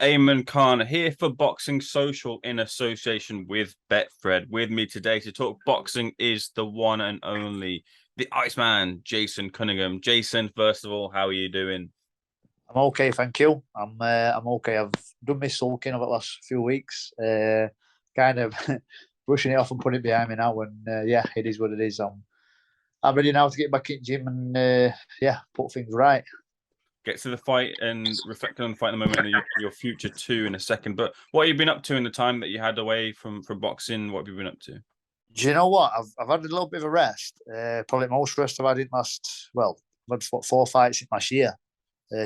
Ayman Khan here for Boxing Social in association with Betfred. With me today to talk boxing is the one and only, the Iceman, Jason Cunningham. Jason, first of all, how are you doing? I'm okay, thank you. I'm okay. I've done my sulking over the last few weeks. Kind of brushing it off and putting it behind me now. And yeah, it is what it is. I'm ready now to get back in the gym and yeah, put things right. Get to the fight and reflecting on the fight in the moment and your future too in a second. But what have you been up to in the time that you had away from boxing? What have you been up to? Do you know what? I've had a little bit of a rest. Probably most rest I've had in last I've had what, 4 fights in last year,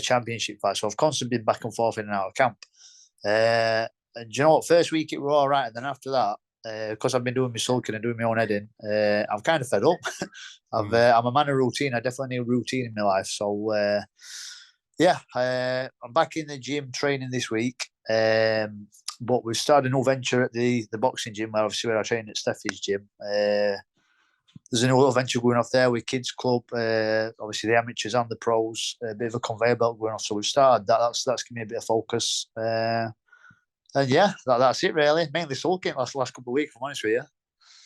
championship fights. So I've constantly been back and forth in and out of camp. And do you know what? First week it were all right, and then after that, because I've been doing my sulking and doing my own heading, I'm kind of fed up. I'm a man of routine. I definitely need a routine in my life. So yeah, I'm back in the gym training this week. But we've started a new venture at the boxing gym, where I train at Steffi's gym. There's a new little venture going off there with kids club, obviously the amateurs and the pros, a bit of a conveyor belt going off. So we've started that. That's giving me a bit of focus. And yeah, that's it really. Mainly sulking last couple of weeks, if I'm honest with you.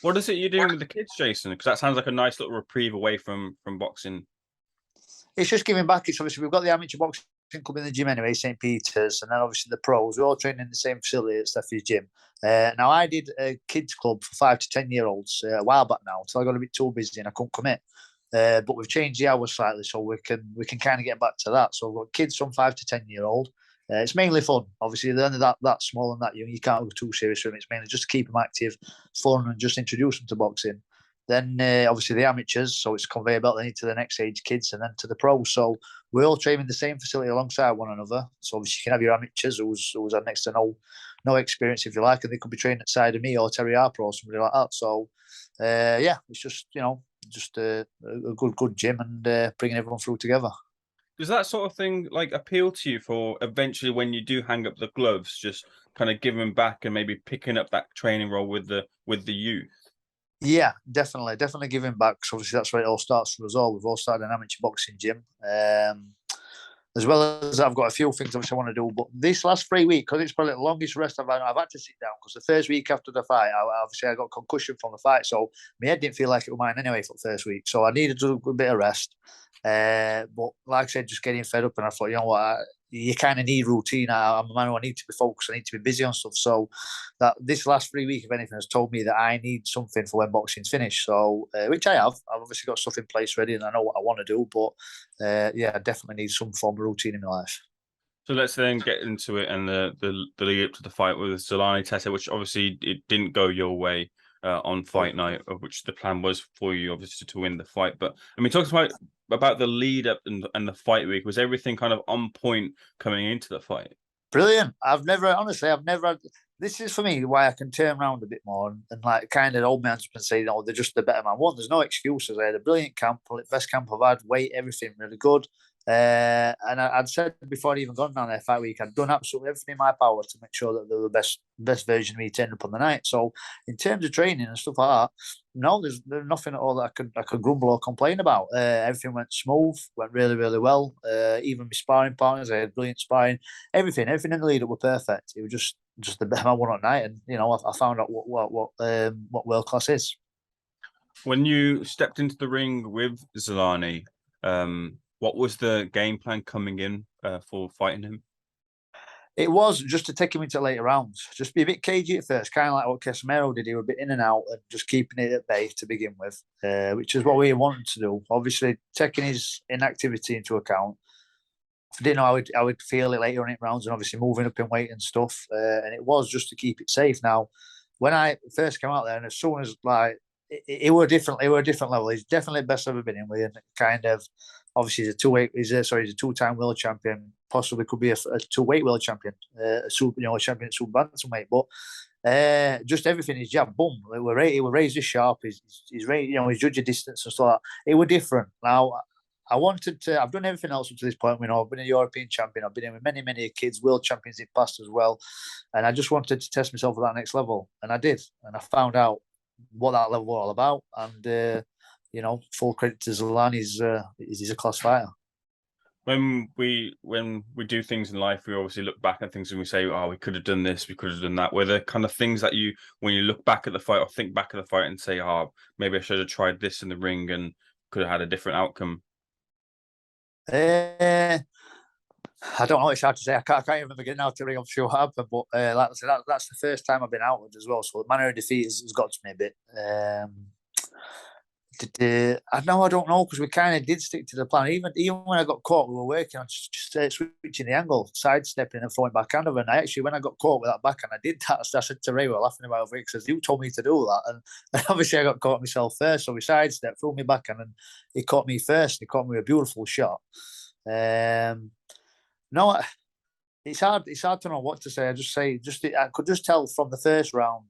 What is it you're doing with the kids, Jason? Because that sounds like a nice little reprieve away from boxing. It's just giving back. It's obviously we've got the amateur boxing club in the gym anyway, St. Peter's, and then obviously the pros. We all train in the same facility at Steffi's gym. Now I did a kids club for 5 to 10 year olds a while back now, until I got a bit too busy and I couldn't commit. But we've changed the hours slightly, so we can kind of get back to that. So we've got kids from 5 to 10 year old. It's mainly fun. Obviously, they're only that small and that young. You can't go too serious with them. It's mainly just to keep them active, fun, and just introduce them to boxing. Then obviously the amateurs, so it's conveyor belt then to the next age kids, and then to the pros. So we all train in the same facility alongside one another. So obviously you can have your amateurs who's had next to no experience, if you like, and they could be trained at side of me or Terry Harper or somebody like that. So yeah, it's just just a good gym and bringing everyone through together. Does that sort of thing like appeal to you for eventually when you do hang up the gloves, just kind of giving back and maybe picking up that training role with the youth? Yeah, definitely giving back. So obviously that's where it all starts for us all. We've all started an amateur boxing gym. As well as I've got a few things obviously I want to do. But this last 3 weeks, because it's probably the longest rest I've had to sit down, because the first week after the fight, I got concussion from the fight. So my head didn't feel like it was mine anyway for the first week. So I needed to do a bit of rest. But like I said, just getting fed up, and I thought, you know what, you kind of need routine. I'm a man who I need to be focused. I need to be busy on stuff. So that this last 3 weeks, if anything, has told me that I need something for when boxing's finished. So which I have. I've obviously got stuff in place ready, and I know what I want to do. But yeah, I definitely need some form of routine in my life. So let's then get into it and the lead up to the fight with Zolani Tete, which obviously it didn't go your way on fight night, of which the plan was for you obviously to win the fight. But I mean, talk about the lead up and the fight week. Was everything kind of on point coming into the fight? Brilliant. I've never had. This is for me why I can turn around a bit more and like kind of old man's been saying, oh, they're just the better man. One, there's no excuses. I had a brilliant camp, best camp I've had, weight, everything really good. And I'd said before I'd even gone down there fight week, I'd done absolutely everything in my power to make sure that they were the best version of me turned up on the night. So in terms of training and stuff like that, no, there's nothing at all that I could grumble or complain about. Everything went smooth, went really well. Even my sparring partners, I had brilliant sparring. Everything in the lead up were perfect. It was just the better I won at night, and I found out what world class is. When you stepped into the ring with Zolani, what was the game plan coming in for fighting him? It was just to take him into later rounds, just be a bit cagey at first, kind of like what Casemiro did. He was a bit in and out and just keeping it at bay to begin with, which is what we wanted to do. Obviously, taking his inactivity into account, I didn't know how would feel it later on in rounds, and obviously moving up in weight and stuff. And it was just to keep it safe. Now, when I first came out there, and as soon as like it were different, it were a different level. He's definitely the best I've ever been in with, and kind of obviously he's a two-time world champion. Possibly could be a two-weight world champion, a champion at super bantamweight. But just everything is jab, boom. He will raise his sharp. He's his judge distance and stuff like that. It were different. Now I wanted to. I've done everything else up to this point. I've been a European champion. I've been in with many kids, world champions in past as well. And I just wanted to test myself at that next level, and I did. And I found out what that level was all about. And full credit to Zolani. He's a class fighter. when we do things in life, we obviously look back at things and we say, "Oh, we could have done this, we could have done that." Were there kind of things that you, when you look back at the fight or think back at the fight and say, "Oh, maybe I should have tried this in the ring and could have had a different outcome"? Uh, I don't know. It's hard to say. I can't even remember getting out to the ring. I'm sure what happened, but like I said, that's the first time I've been outward as well. So the manner of defeat has got to me a bit. I know I don't know because we kind of did stick to the plan. Even when I got caught, we were working on just switching the angle, sidestepping and throwing backhand over. And I actually, when I got caught with that backhand, I did that. I said to Ray, we were laughing about it because you told me to do that, and obviously I got caught myself first. So we sidestepped, threw me backhand, and he caught me first. He caught me with a beautiful shot. No, it's hard. It's hard to know what to say. I could just tell from the first round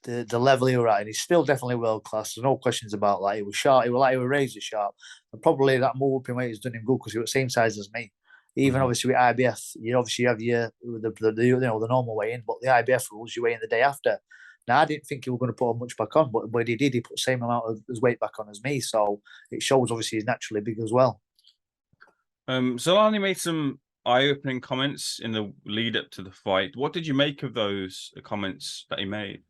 the level he was at, and he's still definitely world class. There's no questions about that. He was sharp. He was razor sharp, and probably that move up in weight has done him good because he was the same size as me. Even obviously with IBF, you obviously have the normal weigh in, but the IBF rules you weigh in the day after. Now I didn't think he was going to put much back on, but he did. He put the same amount of his weight back on as me, so it shows obviously he's naturally big as well. Zolani made some eye-opening comments in the lead up to the fight. What did you make of those comments that he made?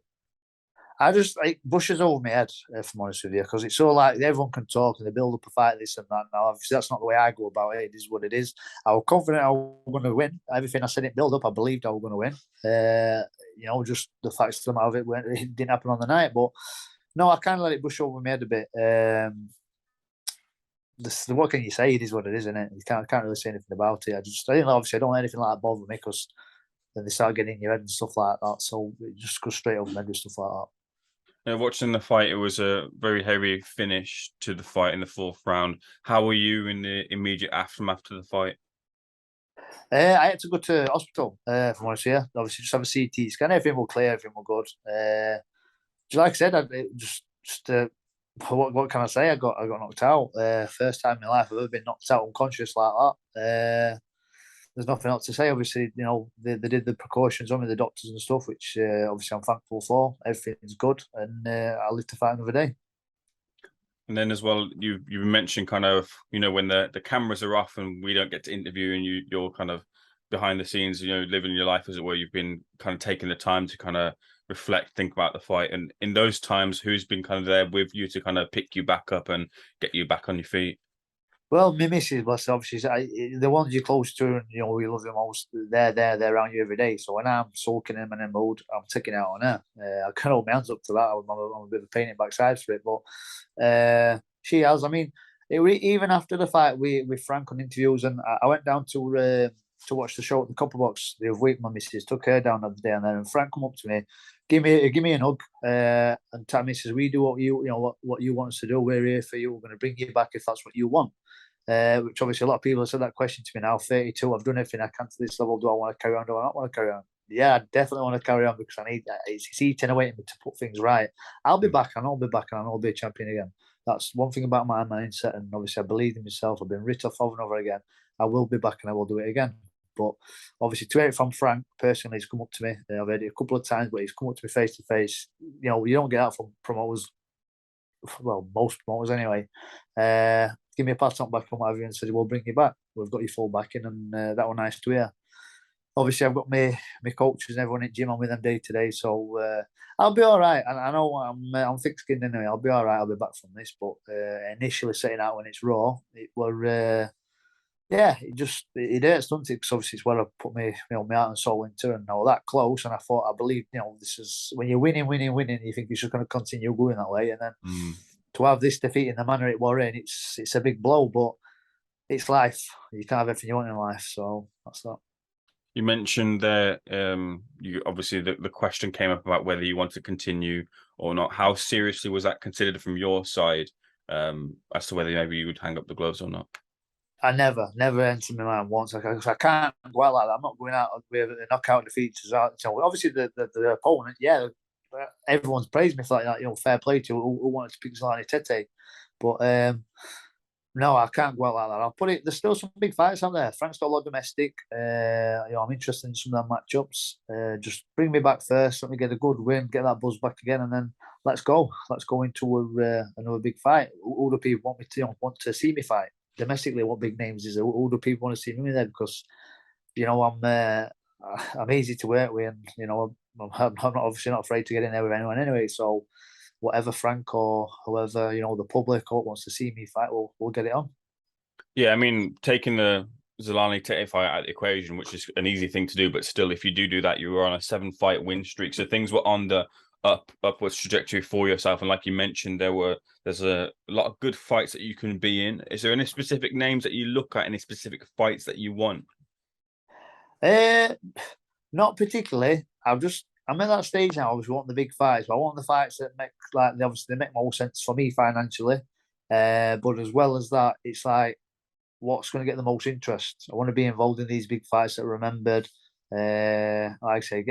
I just like bushes over my head, if I'm honest with you, because it's so like everyone can talk and they build up a fight, this and that. Now, obviously, that's not the way I go about it. It is what it is. I was confident I was going to win. Everything I said in build up, I believed I was going to win. Just the facts of it it didn't happen on the night. But no, I kind of let it bush over my head a bit. What can you say? It is what it is, isn't it? You can't really say anything about it. Obviously, I don't let anything like that bother me because then they start getting in your head and stuff like that. So it just goes straight over my head with stuff like that. Watching the fight, it was a very heavy finish to the fight in the fourth round. How were you in the immediate aftermath to the fight? I had to go to hospital, if I'm honest with you. Obviously, just have a CT scan. Everything will clear, everything will good. Just like I said, what can I say? I got knocked out. First time in my life I've ever been knocked out unconscious like that. There's nothing else to say. Obviously, they did the precautions on me, the doctors and stuff, which obviously I'm thankful for. Everything's good, and I'll live to fight another day. And then as well, you mentioned kind of, when the cameras are off and we don't get to interview and you're kind of behind the scenes, living your life as it were, you've been kind of taking the time to kind of reflect, think about the fight. And in those times, who's been kind of there with you to kind of pick you back up and get you back on your feet? Well, my missus was obviously the ones you're close to and we love the most. They're around you every day. So when I'm sulking in my mood, I'm taking it out on her. I can't hold my hands up to that. I'm a bit of a pain in the backside for it, but she has. I mean, even after the fight with Frank on interviews, and I went down to watch the show at the Copper Box the other week. My missus took her down the day, and then Frank come up to me, give me a hug, and tell me, says, "We do what what you want us to do. We're here for you. We're going to bring you back if that's what you want." Which obviously a lot of people have said that question to me now. 32, I've done everything I can to this level. Do I want to carry on? Do I not want to carry on? Yeah, I definitely want to carry on because it's eating away at me to put things right. I'll be back and I'll be back and I'll be a champion again. That's one thing about my mindset, and obviously I believe in myself. I've been written off over and over again. I will be back and I will do it again. But obviously, to hear it from Frank personally, he's come up to me. I've heard it a couple of times, but he's come up to me face to face. You don't get that from promoters. Well, most promoters anyway. Give me a pat on back and whatever, and said, "We'll bring you back. We've got you full backing," and that was nice to hear. Obviously, I've got my coaches and everyone at gym on with them day to day, so I'll be all right. I know I'm thick-skinned anyway. I'll be all right. I'll be back from this. But initially, setting out when it's raw, it were it hurts, doesn't it? Because obviously it's where I put my heart and soul into, and all that close. And I thought, I believe, this is when you're winning, you think you're just going to continue going that way, and then to have this defeat in the manner it were in, it's a big blow. But it's life. You can't have everything you want in life, so that's that. You mentioned there, you obviously the question came up about whether you want to continue or not. How seriously was that considered from your side, as to whether maybe you would hang up the gloves or not? I never entered my mind once. I can't go out like that. I'm not going out with a knockout defeat. Obviously, the opponent, everyone's praised me for that. Fair play to who wanted to pick Zolani Tete. But no, I can't go out like that. I'll put it. There's still some big fights out there. Frank's got a lot of domestic. I'm interested in some of them matchups. Just bring me back first. Let me get a good win, get that buzz back again, and then let's go. Let's go into another big fight. Who do people want to see me fight? domestically, what big names is there? Who do people want to see me there? Because I'm easy to work with, and I'm not obviously not afraid to get in there with anyone anyway. So whatever Frank or whoever the public wants to see me fight, we'll get it on. Yeah, I mean, taking the Zolani Tete fight out of the equation, which is an easy thing to do, but still, if you do that, you were on a 7-fight win streak, so things were on the upwards trajectory for yourself. And like you mentioned, there's a lot of good fights that you can be in. Is there any specific names that you look at, any specific fights that you want? Not particularly. I'm at that stage now. I was wanting the big fights. But I want the fights that obviously they make more sense for me financially. But as well as that, it's like what's going to get the most interest. I want to be involved in these big fights that are remembered. Like I say,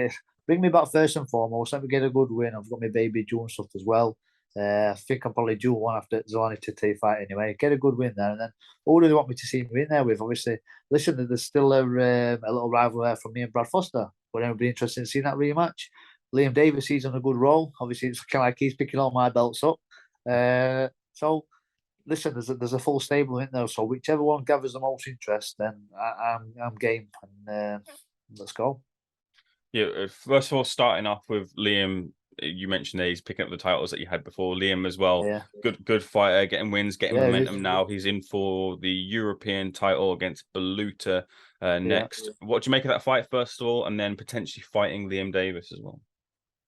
bring me back first and foremost. Let me get a good win. I've got my baby doing stuff as well. I think I'm probably due one after Zolani Tete fight anyway. Get a good win there, and then who do they want me to see me in there with? Obviously, listen, there's still a little rival there from me and Brad Foster. Would anyone be interested in seeing that rematch? Liam Davies, he's on a good roll. Obviously, it's kind of like he's picking all my belts up. So listen, there's a full stable in there. So whichever one gathers the most interest, then I'm game, and let's go. Yeah, first of all, starting off with Liam, you mentioned that he's picking up the titles that you had before. Liam as well, Yeah, good fighter, getting wins, getting yeah, it momentum is. now. He's in for the European title against Baluta next. Yeah. What do you make of that fight, first of all, and then potentially fighting Liam Davies as well?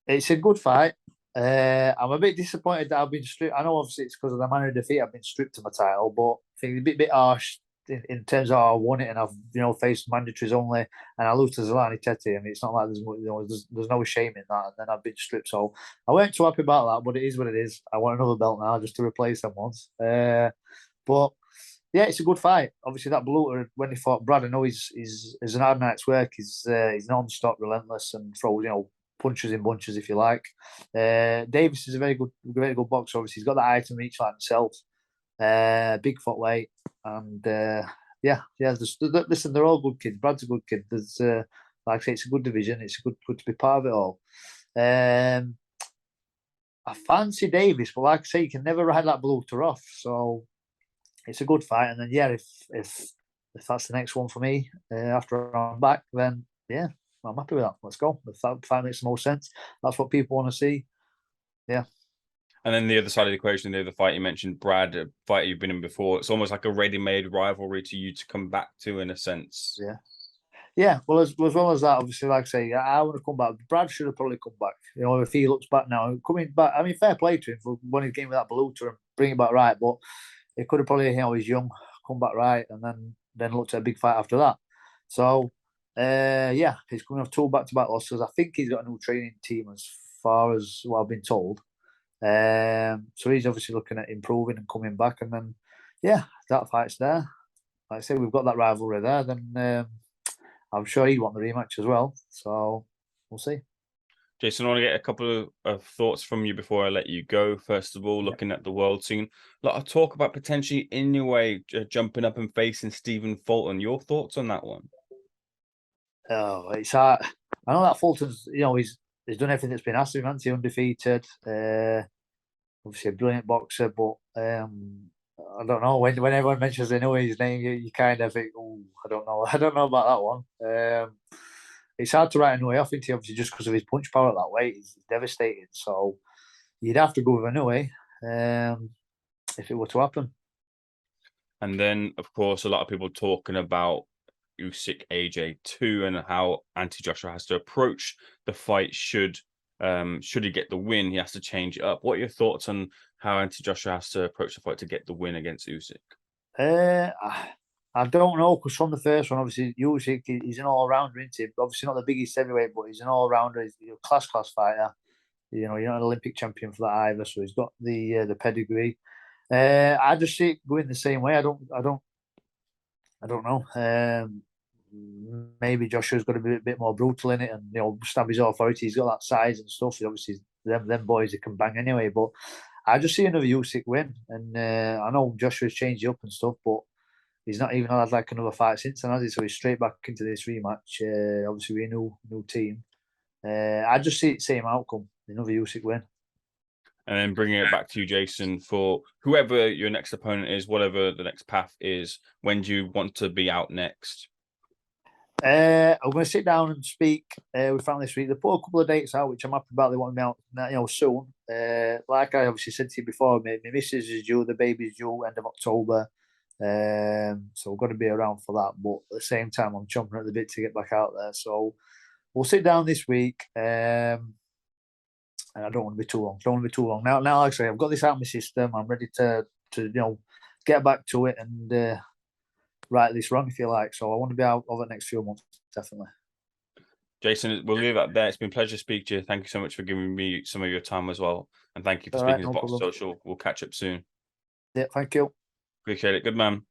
It's a good fight. I'm a bit disappointed that I've been stripped. I know obviously it's because of the manner of defeat I've been stripped of my title, but I think it's a bit harsh in terms of how I won it and I've faced mandatories only and I lose to Zolani Tete. I mean, it's not like there's no shame in that. And then I've been stripped, so I weren't too happy about that. But it is what it is. I want another belt now just to replace them once. But yeah, it's a good fight. Obviously, that Baluta when he fought Brad, I know he's an hard night's work. He's non-stop, relentless, and throws punches in bunches if you like. Davis is a very good boxer. Obviously, he's got that height and reach like himself. Big footweight, and yeah. Listen, they're all good kids. Brad's a good kid. There's like I say, it's a good division. It's good to be part of it all. I fancy Davis, but like I say, you can never ride that Baluta off. So it's a good fight. And then yeah, if that's the next one for me after I'm back, then yeah, I'm happy with that. Let's go. If that fight makes the most sense, that's what people want to see. Yeah. And then the other side of the equation, the other fight you mentioned, Brad, a fight you've been in before. It's almost like a ready-made rivalry to you to come back to, in a sense. Yeah. Yeah, well, as well as that, obviously, like I say, I want to come back. Brad should have probably come back. If he looks back now, coming back, I mean, fair play to him for when he came with that Baluta and bring it back right. But he could have probably, he's young, come back right, and then looked at a big fight after that. So, yeah, he's coming off 2 back-to-back losses. I think he's got a new training team, as far as what I've been told. So he's obviously looking at improving and coming back, and then, yeah, that fight's there. Like I say, we've got that rivalry there. Then. I'm sure he'd want the rematch as well. So we'll see. Jason, I want to get a couple of thoughts from you before I let you go. First of all, looking at the world scene, a lot of talk about potentially Inoue jumping up and facing Stephen Fulton. Your thoughts on that one? Oh, it's hard. I know that Fulton's, he's done everything that's been asked of him. He's undefeated. Obviously a brilliant boxer, but I don't know. When everyone mentions Inoue's name, you kind of think, oh, I don't know. I don't know about that one. It's hard to write Inoue off, into obviously just because of his punch power at that weight. He's devastating. So you'd have to go with Inoue if it were to happen. And then, of course, a lot of people talking about Usyk AJ2 and how Anti Joshua has to approach the fight. Should he get the win, he has to change it up. What are your thoughts on how Anti Joshua has to approach the fight to get the win against Usyk? I don't know, because from the first one, obviously Usyk, he's an all-rounder, isn't he? Obviously not the biggest heavyweight, but he's an all-rounder. He's a class fighter. You're not an Olympic champion for that either, so he's got the pedigree. I just see it going the same way. I don't know. Maybe Joshua's got to be a bit more brutal in it, and stab his authority. He's got that size and stuff. Obviously, them boys that can bang anyway. But I just see another Usyk win, and I know Joshua's changed up and stuff, but he's not even had like another fight since then, has he? So he's straight back into this rematch. Obviously, with a new team. I just see it same outcome. Another Usyk win. and then bringing it back to you, Jason, for whoever your next opponent is, whatever the next path is. When do you want to be out next? I'm going to sit down and speak with family this week. They put a couple of dates out, which I'm happy about. They want me out, soon. Like I obviously said to you before, my missus is due, the baby's due end of October. So we're going to be around for that. But at the same time, I'm chomping at the bit to get back out there. So we'll sit down this week. And I don't want to be too long. Now, like I say, I've got this out of my system. I'm ready to get back to it and right this run, if you like. So I want to be out over the next few months, definitely. Jason, we'll leave that there. It's been a pleasure to speak to you. Thank you so much for giving me some of your time as well. And thank you for speaking to Box Social. We'll catch up soon. Yeah, thank you. Appreciate it. Good man.